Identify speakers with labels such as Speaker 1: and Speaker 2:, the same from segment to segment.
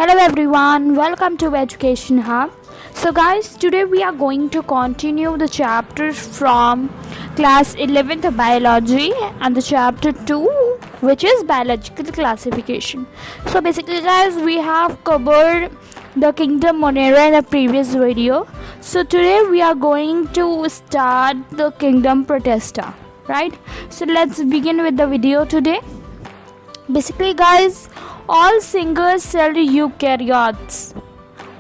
Speaker 1: Hello everyone, welcome to Education Hub. So guys, today we are going to continue the chapter from class 11th biology and the chapter 2 which is biological classification. So basically guys, we have covered the kingdom Monera in the previous video. So today we are going to start the kingdom Protista, right? So let's begin with the video today. Basically guys, all single celled eukaryotes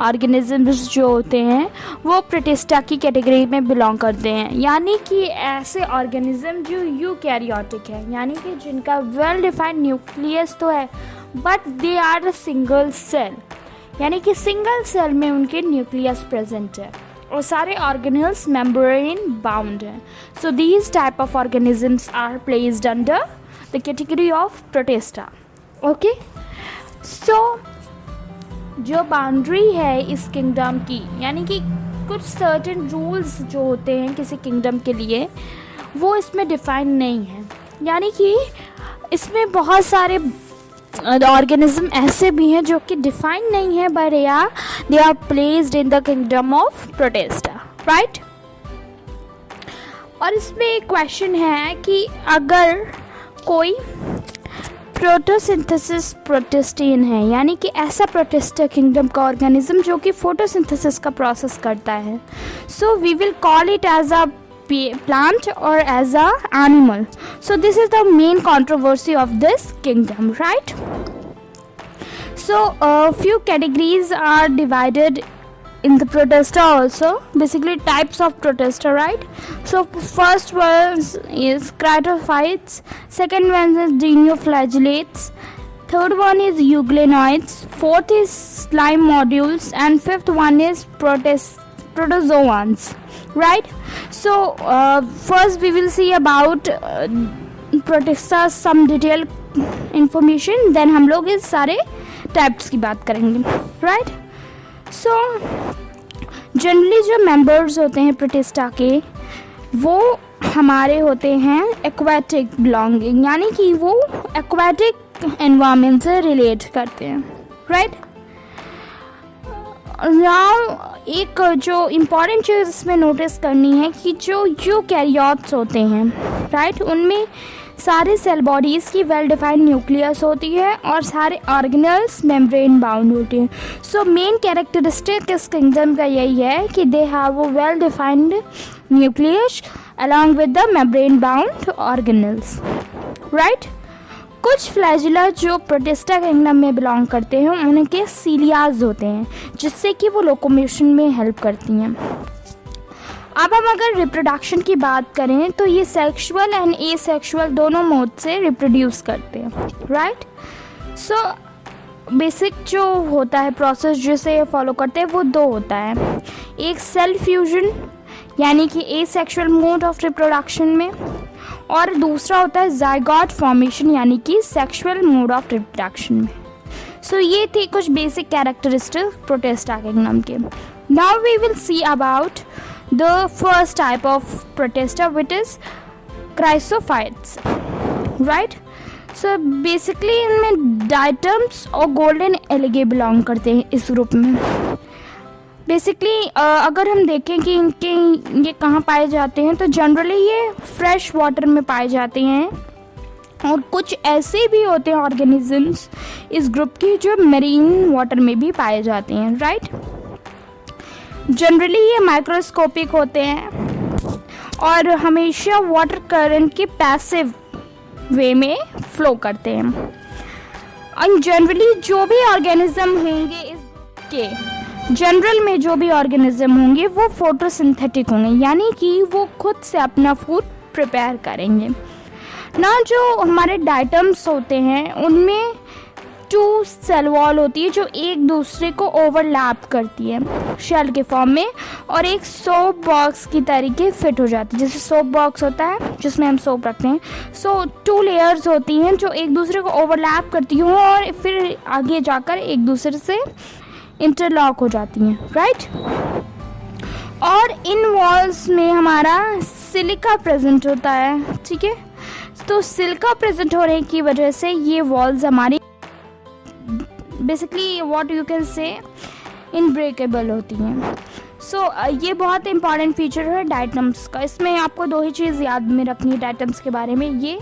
Speaker 1: organisms जो होते हैं वो protista की category में belong करते हैं, यानी कि ऐसे ऑर्गेनिज्म जो यूकैरियोटिक है, यानी कि जिनका वेल डिफाइंड न्यूक्लियस तो है but they are single cell, यानी कि सिंगल सेल में उनके न्यूक्लियस प्रेजेंट है और सारे ऑर्गेनल्स मेम्ब्रेन बाउंड हैं. So these type of organisms are placed under the category of Protista. Okay, so जो बाउंड्री है इस किंगडम की, यानी कि कुछ सर्टेन रूल्स जो होते हैं किसी किंगडम के लिए वो इसमें डिफाइन नहीं है, यानी कि इसमें बहुत सारे ऑर्गेनिज्म ऐसे भी हैं जो कि डिफाइन नहीं है but they are placed in the kingdom of protista, right. और इसमें एक क्वेश्चन है कि अगर कोई फोटोसिंथेसिस प्रोटिस्टीन है, यानी कि ऐसा प्रोटिस्टा किंगडम का ऑर्गेनिज्म जो कि फोटोसिंथेसिस का प्रोसेस करता है, so we will call it as a plant or as a animal. So this is the main controversy of this kingdom, right? So few categories are divided in the protista also, basically types of protista, right? So first one is cratophytes, second one is dinoflagellates, third one is euglenoids, fourth is slime modules, and fifth one is protozoans, right? So first we will see about protista some detailed information, then हम लोग इस सारे types की बात करेंगे, right? So generally जो members होते हैं प्रोटिस्टा के वो हमारे होते हैं एक्वाटिक बिलोंगिंग, यानी कि वो एक्वाटिक एनवायरनमेंट से रिलेट करते हैं, राइट. नाउ एक जो इम्पॉर्टेंट चीज़ इसमें नोटिस करनी है कि जो यूकैरियोट्स होते हैं, राइट, उनमें सारे सेल बॉडीज़ की वेल डिफाइंड न्यूक्लियस होती है और सारे ऑर्गेनल्स मेम्ब्रेन बाउंड होते हैं. सो मेन कैरेक्टरिस्टिक इस किंगडम का यही है कि they have a well defined nucleus along with the membrane bound organelles, right. कुछ फ्लैजिला जो प्रोटिस्टा किंगडम में बिलोंग करते हैं उनके सीलियाज होते हैं जिससे कि वो लोकोमोशन में हेल्प करती हैं. अब हम अगर रिप्रोडक्शन की बात करें तो ये सेक्सुअल एंड एसेक्सुअल दोनों मोड से रिप्रोड्यूस करते हैं, राइट. सो बेसिक जो होता है प्रोसेस जिसे ये फॉलो करते हैं वो दो होता है, एक सेल फ्यूजन यानी कि एसेक्सुअल मोड ऑफ रिप्रोडक्शन में, और दूसरा होता है जाइगोट फॉर्मेशन यानी कि सेक्सुअल मोड ऑफ रिप्रोडक्शन में. सो ये थी कुछ बेसिक कैरेक्टरिस्टिक प्रोटिस्टा किंगडम के. Now we will see about the first type of protista, which is chrysophytes, right? So basically इनमें डाइटम्स और गोल्डन एलिगे बिलोंग करते हैं इस ग्रुप में. बेसिकली अगर हम देखें कि इनके ये कहाँ पाए जाते हैं तो जनरली ये फ्रेश वाटर में पाए जाते हैं, और कुछ ऐसे भी होते हैं ऑर्गेनिजम्स इस ग्रुप के जो मरीन वाटर में भी पाए जाते हैं, राइट. जनरली ये माइक्रोस्कोपिक होते हैं और हमेशा वाटर करंट के पैसिव वे में फ्लो करते हैं. और जनरली जो भी ऑर्गेनिज्म होंगे इस के जनरल में जो भी ऑर्गेनिज्म होंगे वो फोटोसिंथेटिक होंगे, यानी कि वो खुद से अपना फूड प्रिपेयर करेंगे ना. जो हमारे डाइटम्स होते हैं उनमें टू सेल वॉल होती है जो एक दूसरे को ओवरलैप करती है शेल के फॉर्म में, और एक सोप बॉक्स की तरीके फिट हो जाती है, जैसे सोप बॉक्स होता है जिसमें हम सोप रखते हैं. सो टू लेयर्स होती हैं जो एक दूसरे को ओवरलैप करती हैं और फिर आगे जाकर एक दूसरे से इंटरलॉक हो जाती हैं, राइट. और इन वॉल्स में हमारा सिलिका प्रेजेंट होता है, ठीक है. तो सिलिका प्रेजेंट होने की वजह से ये वॉल्स हमारी basically what you can say इनब्रेकेबल होती हैं। सो ये बहुत इंपॉर्टेंट फीचर है डायटम्स का। इसमें आपको 2 ही चीज़ याद में रखनी है डायटम्स के बारे में, ये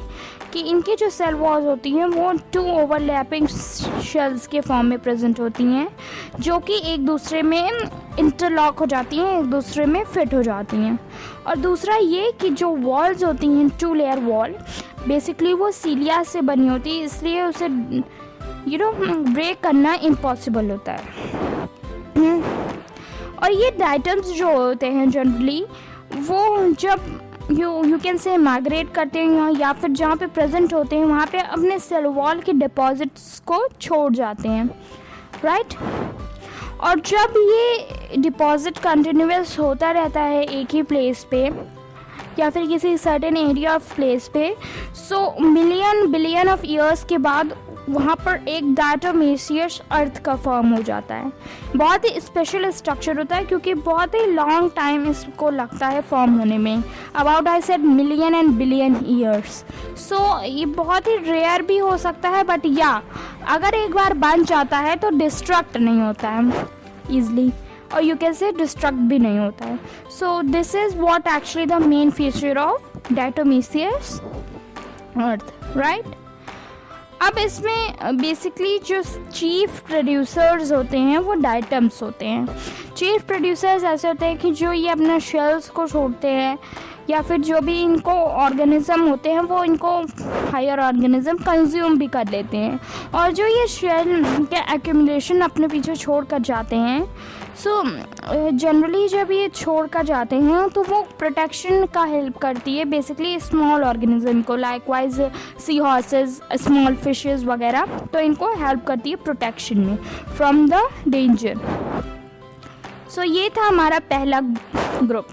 Speaker 1: कि इनकी जो सेल वॉल्स होती हैं वो 2 ओवरलैपिंग शेल्स के फॉर्म में प्रेजेंट होती हैं, जो कि एक दूसरे में इंटरलॉक हो जाती हैं, एक दूसरे में फिट हो जाती हैं। और दूसरा ये कि जो वॉल्स होती हैं 2 लेयर वॉल, बेसिकली वो सीलिया से बनी होती है, इसलिए उसे ब्रेक करना इम्पॉसिबल होता है। और ये डायटम्स जो होते हैं जनरली वो जब यू कैन से माइग्रेट करते हैं या फिर जहाँ पे प्रेजेंट होते हैं वहाँ पे अपने सेल वॉल के डिपॉजिट्स को छोड़ जाते हैं, राइट। और जब ये डिपॉजिट कंटिन्यूअस होता रहता है एक ही प्लेस पे या फिर किसी सर्टेन एरिया ऑफ प्लेस पे, सो मिलियन बिलियन ऑफ ईयर्स के बाद वहाँ पर एक डायटोमेसियस अर्थ का फॉर्म हो जाता है। बहुत ही स्पेशल स्ट्रक्चर होता है क्योंकि बहुत ही लॉन्ग टाइम इसको लगता है फॉर्म होने में, about I said million and billion years. So ये बहुत ही रेयर भी हो सकता है, बट या अगर एक बार बन जाता है तो डिस्ट्रक्ट नहीं होता है ईजिली, और यू कैन से डिस्ट्रक्ट भी नहीं होता है। So this is what actually the main feature of diatomaceous earth, right. अब इसमें बेसिकली जो चीफ प्रोड्यूसर्स होते हैं वो डायटम्स होते हैं। चीफ प्रोड्यूसर्स ऐसे होते हैं कि जो ये अपना शेल्स को छोड़ते हैं या फिर जो भी इनको ऑर्गेनिज्म होते हैं वो इनको हायर ऑर्गेनिज्म कंज्यूम भी कर लेते हैं, और जो ये शेल के एक्यूमुलेशन अपने पीछे छोड़ कर जाते हैं, सो जनरली जब ये छोड़ कर जाते हैं तो वो प्रोटेक्शन का हेल्प करती है बेसिकली स्मॉल ऑर्गेनिज्म को, लाइकवाइज सी हॉर्सेस, स्मॉल फिशेस वगैरह, तो इनको हेल्प करती है प्रोटेक्शन में फ्रॉम द डेंजर। सो ये था हमारा पहला ग्रुप।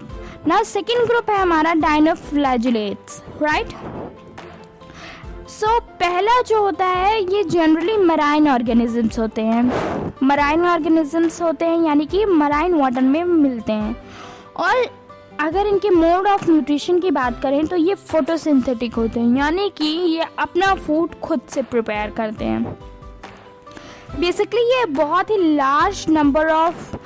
Speaker 1: ना सेकेंड ग्रुप है हमारा डायनोफ्लैजिलेट्स, राइट। सो पहला जो होता है ये जनरली मराइन ऑर्गेनिजम्स होते हैं। मराइन ऑर्गेनिजम्स होते हैं यानी कि मराइन वाटर में मिलते हैं, और अगर इनके मोड ऑफ न्यूट्रिशन की बात करें तो ये फोटोसिंथेटिक होते हैं, यानी कि ये अपना फूड खुद से प्रिपेयर करते हैं। बेसिकली ये बहुत ही लार्ज नंबर ऑफ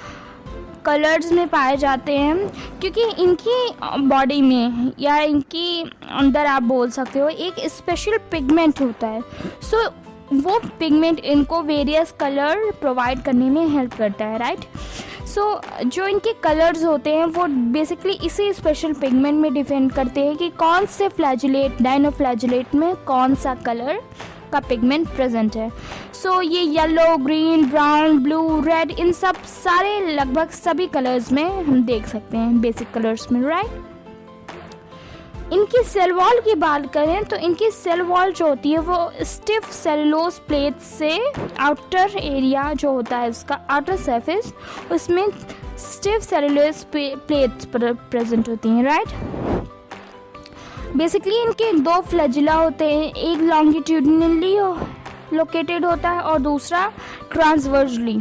Speaker 1: कलर्स में पाए जाते हैं, क्योंकि इनकी बॉडी में या इनकी अंदर आप बोल सकते हो एक स्पेशल पिगमेंट होता है। सो वो पिगमेंट इनको वेरियस कलर प्रोवाइड करने में हेल्प करता है, राइट। सो जो इनके कलर्स होते हैं वो बेसिकली इसी स्पेशल पिगमेंट में डिपेंड करते हैं कि कौन से फ्लैजिलेट, डायनोफ्लैजिलेट में कौन सा कलर का पिगमेंट प्रेजेंट है। सो ये yellow, green, brown, blue, red, इन सब सारे लगभग सभी कलर्स में हम देख सकते हैं, बेसिक कलर्स में, राइट। इनकी सेल वॉल की बात करें तो इनकी सेल वॉल जो होती है वो स्टिफ सेलुलोज प्लेट से आउटर एरिया जो होता है उसका आउटर सरफेस, उसमें स्टिफ सेलुलोज प्लेट्स प्रेजेंट होती हैं, राइट। बेसिकली इनके 2 फ्लैजिला होते हैं, एक लॉन्गिट्यूडिनली लोकेटेड होता है और दूसरा ट्रांसवर्सली,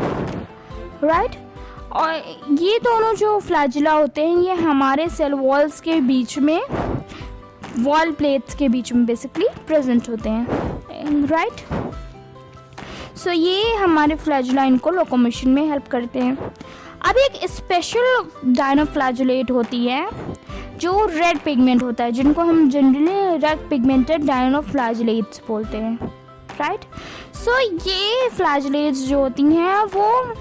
Speaker 1: राइट। और ये दोनों जो फ्लैजिला होते हैं ये हमारे सेल वॉल्स के बीच में, वॉल प्लेट्स के बीच में बेसिकली प्रेजेंट होते हैं, राइट। सो ये हमारे फ्लैजिला इनको लोकोमोशन में हेल्प करते हैं। अब एक स्पेशल डायनोफ्लैजिलेट होती है जो रेड पिगमेंट होता है, जिनको हम जनरली रेड पिगमेंटेड डायनोफ्लैजिलेट्स बोलते हैं, राइट। सो ये फ्लैजिलेट्स जो होती हैं वो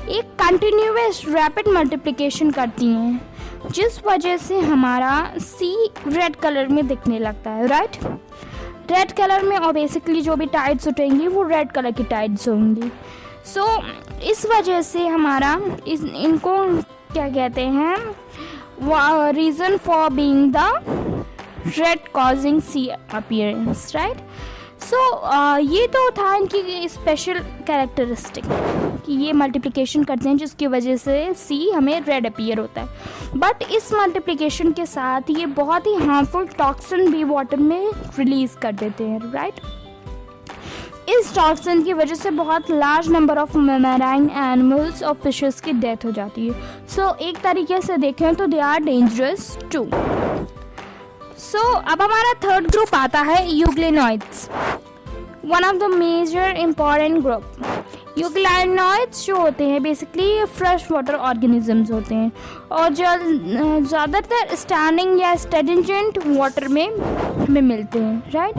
Speaker 1: एक कंटिन्यूअस रैपिड मल्टीप्लिकेशन करती हैं, जिस वजह से हमारा सी रेड कलर में दिखने लगता है, राइट। रेड कलर में, और बेसिकली जो भी टाइड्स उठेंगी वो रेड कलर की टाइड्स होंगी। सो इस वजह से हमारा इनको क्या कहते हैं, reason for being the red causing sea appearance, right. So ये तो था इनकी स्पेशल कैरेक्टरिस्टिक कि ये मल्टीप्लिकेशन करते हैं जिसकी वजह से सी हमें रेड अपीयर होता है। बट इस मल्टीप्लिकेशन के साथ ये बहुत ही हार्मफुल टॉक्सिन भी वाटर में रिलीज कर देते हैं, राइट। इस टॉक्सिन की वजह से बहुत large number of marine animals और फिशेस की डेथ हो जाती है। सो एक तरीके से देखें तो they are dangerous too. So अब हमारा थर्ड ग्रुप आता है euglenoids, one of the major important group. Euglenoids जो होते हैं बेसिकली फ्रेश वाटर ऑर्गेनिजम्स होते हैं और जो ज़्यादातर स्टैंडिंग या स्टेडिजेंट वाटर में हमें मिलते हैं, राइट।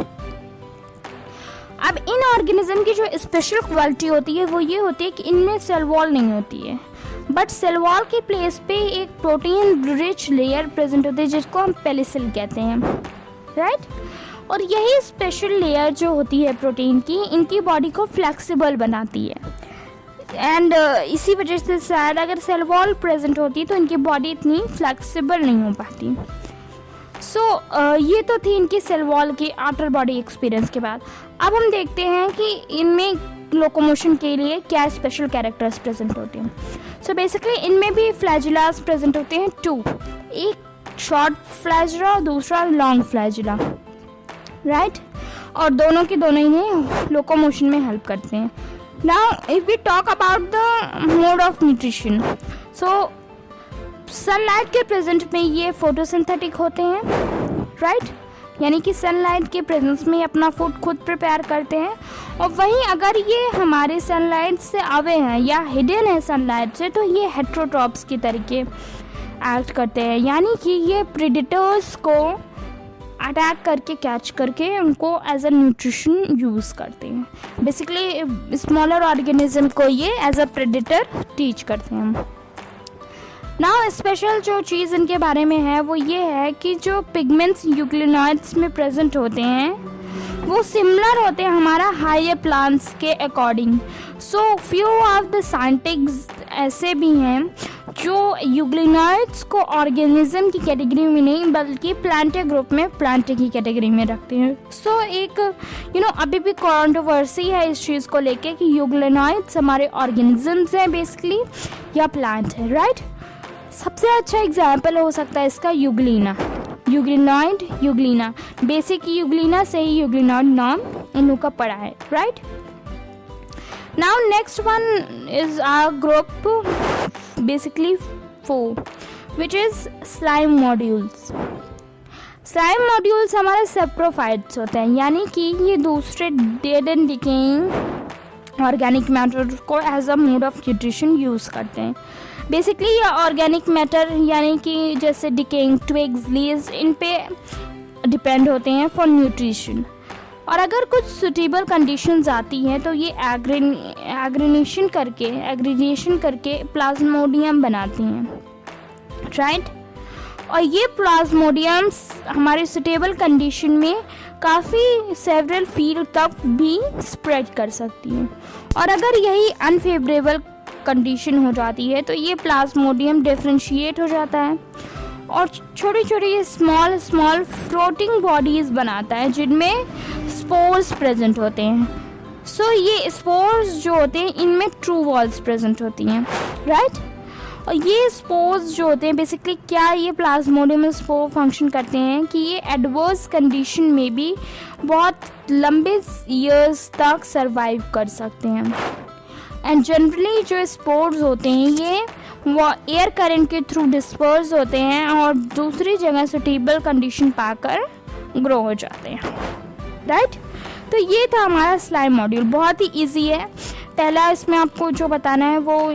Speaker 1: अब इन ऑर्गेनिज्म की जो स्पेशल क्वालिटी होती है वो ये होती है कि इनमें सेल वॉल नहीं होती है, बट सेल वॉल के प्लेस पे एक प्रोटीन रिच लेयर प्रेजेंट होती है जिसको हम पेलिसिल कहते हैं, राइट। और यही स्पेशल लेयर जो होती है प्रोटीन की, इनकी बॉडी को फ्लेक्सिबल बनाती है एंड इसी वजह से शायद अगर सेल वॉल प्रेजेंट होती तो इनकी बॉडी इतनी फ्लेक्सिबल नहीं हो पाती। ये तो थी इनकी सेल वॉल की आउटर बॉडी एक्सपीरियंस के बाद। अब हम देखते हैं कि इनमें लोकोमोशन के लिए क्या स्पेशल कैरेक्टर्स प्रेजेंट होते हैं। बेसिकली इनमें भी फ्लैजिलास प्रेजेंट होते हैं 2, एक शॉर्ट फ्लैजिला और दूसरा लॉन्ग फ्लैजिला, राइट। और दोनों के दोनों ही लोकोमोशन में हेल्प करते हैं। Now if we talk about the mode of nutrition, sunlight के प्रेजेंट में ये फोटोसिंथेटिक होते हैं, राइट, यानी कि सनलाइट के प्रेजेंस में अपना फूड खुद प्रिपेयर करते हैं। और वहीं अगर ये हमारे सनलाइट से आवे हैं या हिडन है सनलाइट से, तो ये हेट्रोट्रॉप्स की तरीके एक्ट करते हैं, यानी कि ये प्रेडेटर्स को अटैक करके कैच करके उनको एज अ न्यूट्रिशन यूज़ करते हैं। बेसिकली स्मॉलर ऑर्गेनिज्म को ये एज अ प्रेडेटर टीच करते हैं। नाउ स्पेशल जो चीज़ इनके बारे में है वो ये है कि जो पिगमेंट्स यूग्लिनॉइड्स में प्रेजेंट होते हैं वो सिमिलर होते हैं हमारा हायर प्लांट्स के according. Few of the scientist ऐसे भी हैं जो यूग्लिनॉइड्स को ऑर्गेनिज्म की कैटेगरी में नहीं बल्कि प्लांटे ग्रुप में प्लांटे की कैटेगरी में रखते हैं। एक अभी भी कंट्रोवर्सी है इस चीज़ को लेके कि यूग्लिनॉइड्स हमारे ऑर्गेनिजम्स हैं बेसिकली या प्लांट है, राइट। सबसे अच्छा एग्जाम्पल हो सकता है इसका euglena, euglenoid, euglena, basic euglena से ही यूग्लिनॉइड नाम इन लोग का पड़ा है, right. Now next one is our group basically 4 which is slime modules. Slime modules हमारे सेप्रोफाइट्स होते हैं, यानी कि ये दूसरे dead and decaying organic matter को as a mode of nutrition use करते हैं। बेसिकली ये ऑर्गेनिक मैटर यानी कि जैसे डिकेइंग ट्विग्स, लीव्स, इन पे डिपेंड होते हैं फॉर न्यूट्रिशन। और अगर कुछ सुटेबल कंडीशंस आती हैं तो ये एग्रीनेशन करके प्लाज्मोडियम बनाती हैं, राइट। और ये प्लाज्मोडियम्स हमारे सुटेबल कंडीशन में काफ़ी सेवरल फील्ड तक भी स्प्रेड कर सकती हैं। और अगर यही अनफेवरेबल कंडीशन हो जाती है तो ये प्लाज्मोडियम डिफरेंशिएट हो जाता है और छोटी छोटी स्मॉल फ्लोटिंग बॉडीज़ बनाता है जिनमें स्पोर्स प्रेजेंट होते हैं। ये स्पोर्स जो होते हैं इनमें ट्रू वॉल्स प्रेजेंट होती हैं, राइट। और ये स्पोर्स जो होते हैं बेसिकली क्या ये प्लाज्मोडियम में स्पोर फंक्शन करते हैं कि ये एडवर्स कंडीशन में भी बहुत लंबे ईयर्स तक सरवाइव कर सकते हैं। एंड जनरली जो स्पोर्स होते हैं ये वो एयर करंट के थ्रू डिस्पर्स होते हैं और दूसरी जगह सुटेबल कंडीशन पाकर ग्रो हो जाते हैं, राइट। तो ये था हमारा स्लाइम मॉड्यूल, बहुत ही इजी है। पहला इसमें आपको जो बताना है वो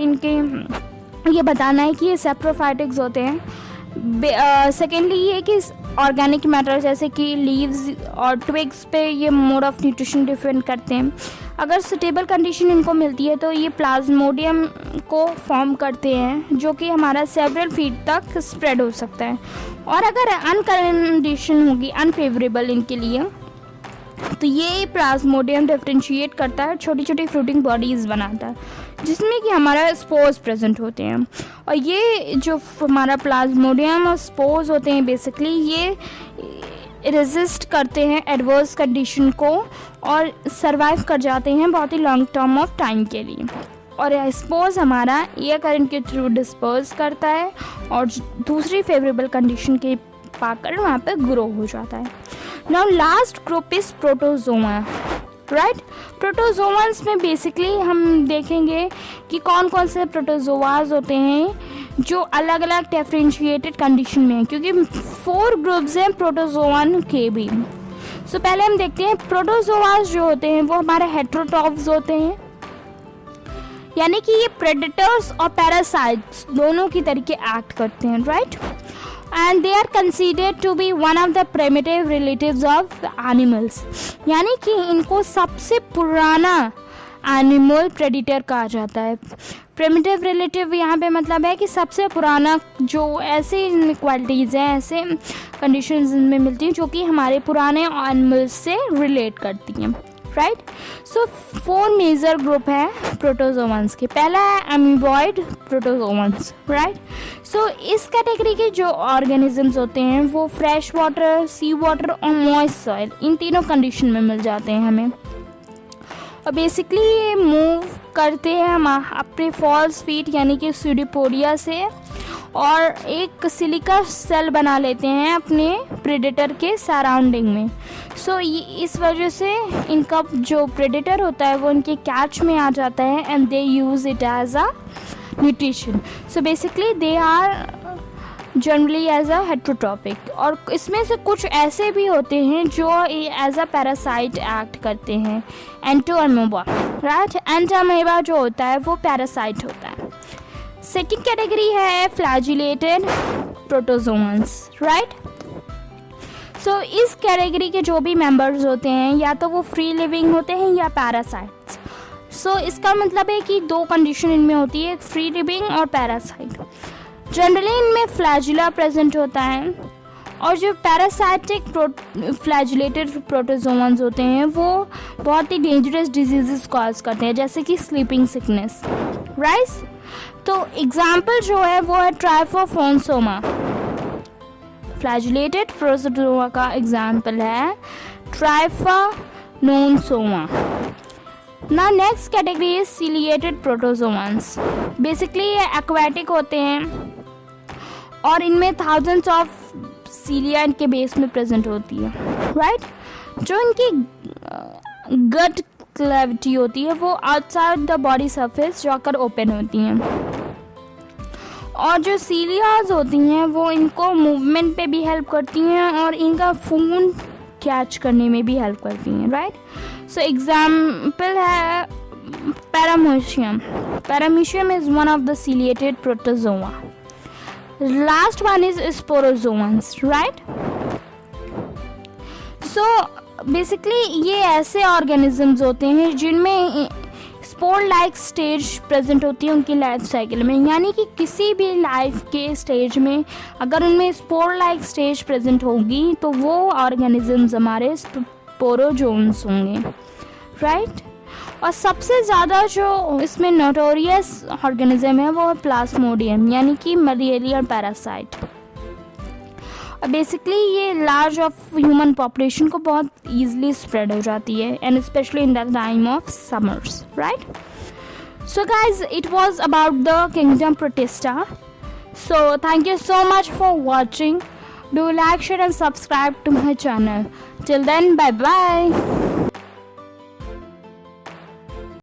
Speaker 1: ये बताना है कि ये सेप्रोफाइटिक्स होते हैं। सेकेंडली ये कि ऑर्गेनिक मैटर जैसे कि लीव्स और ट्विग्स पे ये मोड ऑफ न्यूट्रिशन डिपेंड करते हैं। अगर सुटेबल कंडीशन इनको मिलती है तो ये प्लाज्मोडियम को फॉर्म करते हैं जो कि हमारा सेवरल फीट तक स्प्रेड हो सकता है। और अगर अनकंडीशन होगी अनफेवरेबल इनके लिए तो ये प्लाज्मोडियम डिफरेंशिएट करता है, छोटी छोटी फ्रूटिंग बॉडीज़ बनाता है जिसमें कि हमारा स्पोर्स प्रेजेंट होते हैं। और ये जो हमारा प्लाज्मोडियम और स्पोर्स होते हैं बेसिकली ये रेजिस्ट करते हैं एडवर्स कंडीशन को और सरवाइव कर जाते हैं बहुत ही लॉन्ग टर्म ऑफ टाइम के लिए। और स्पोर्स हमारा एयर करंट के थ्रू डिस्पर्स करता है और दूसरी फेवरेबल कंडीशन के पाकर वहाँ पे ग्रो हो जाता है। Now last group is protozoa, right. Protozoas में बेसिकली हम देखेंगे कि कौन कौन से प्रोटोजोआस होते हैं जो अलग अलग डिफरेंशिएटेड कंडीशन में हैं, क्योंकि 4 ग्रुप्स हैं प्रोटोजोआन के भी। पहले हम देखते हैं प्रोटोजोआस जो होते हैं वो हमारे हेट्रोट्रॉफ्स होते हैं। यानी कि ये प्रेडेटर्स और पैरासाइट्स दोनों की तरीके एक्ट करते हैं, right. And they are considered to be one of the primitive relatives of animals, यानी कि इनको सबसे पुराना एनिमल प्रेडिटर कहा जाता है। प्रिमिटिव रिलेटिव यहाँ पे मतलब है कि सबसे पुराना, जो ऐसे क्वालिटीज़ हैं, ऐसे कंडीशंस में मिलती हैं जो कि हमारे पुराने एनिमल्स से रिलेट करती हैं, राइट। सो 4 मेजर ग्रुप है प्रोटोजोअन्स के। पहला है अमीबॉइड प्रोटोजोअन्स, राइट। सो इस कैटेगरी के जो ऑर्गेनिजम्स होते हैं वो फ्रेश वाटर, सी वाटर और मॉइस्ट सॉइल, इन तीनों कंडीशन में मिल जाते हैं हमें। और बेसिकली ये मूव करते हैं हम अपने फॉल्स फीट यानी कि सूडोपोडिया से, और एक सिलिका सेल बना लेते हैं अपने प्रेडेटर के सराउंडिंग में। सो इस वजह से इनका जो प्रेडेटर होता है वो इनके कैच में आ जाता है and they use it as a nutrition. So basically they are generally as a heterotrophic, और इसमें से कुछ ऐसे भी होते हैं जो एज अ पैरासाइट एक्ट करते हैं, एंटोअमीबा, राइट। एंटोअमीबा जो होता है वो पैरासाइट होता है। सेकंड कैटेगरी है फ्लैजिलेटेड प्रोटोजोअन्स, राइट। सो इस कैटेगरी के जो भी मेंबर्स होते हैं या तो वो फ्री लिविंग होते हैं या पैरासाइट्स। सो इसका मतलब है कि 2 कंडीशन इनमें होती है, फ्री लिविंग और पैरासाइट। जनरली इनमें फ्लैजिला प्रेजेंट होता है, और जो पैरासाइटिक फ्लैजिलेटेड प्रोटोजोअन्स होते हैं वो बहुत ही डेंजरस डिजीजेस कॉज करते हैं, जैसे कि स्लीपिंग सिकनेस, राइट। तो एग्जाम्पल जो है वो है ट्राइफोफोन्सोमा, फ्लैजिलेटेड प्रोटोजोआ का एग्जाम्पल है ट्राइफोनोसोमा। ना next category is ciliated protozoans. Basically ये एक्वाटिक होते हैं और इनमें थाउजेंड्स ऑफ सीलिया इनके बेस में प्रेजेंट होती है, राइट। जो इनकी गट कैविटी होती है वो आउटसाइड द बॉडी सरफेस जाकर ओपन होती हैं, और जो सीलियाज होती हैं वो इनको मूवमेंट पे भी हेल्प करती हैं और इनका फूड कैच करने में भी हेल्प करती हैं, राइट। सो एग्जाम्पल है paramecium. Paramecium is one of the ciliated protozoa. Last one is sporozoans, right? So basically ये ऐसे ऑर्गेनिजम्स होते हैं जिनमें स्पोर लाइक स्टेज प्रेजेंट होती है उनकी लाइफ साइकिल में, यानी कि किसी भी लाइफ के स्टेज में अगर उनमें स्पोर लाइक स्टेज प्रेजेंट होगी तो वो ऑर्गेनिजम्स हमारे स्पोरोजोन्स होंगे, राइट। और सबसे ज़्यादा जो इसमें नोटोरियस ऑर्गेनिज्म है वो है प्लाज्मोडियम, यानी कि मलेरिया पैरासाइट। और बेसिकली ये लार्ज ऑफ ह्यूमन पॉपुलेशन को बहुत ईजिली स्प्रेड हो जाती है, and specially in the time of summers, right. So guys, it was about the kingdom protista. So thank you so much for watching. Do like, share and subscribe to my channel. Till then, bye bye.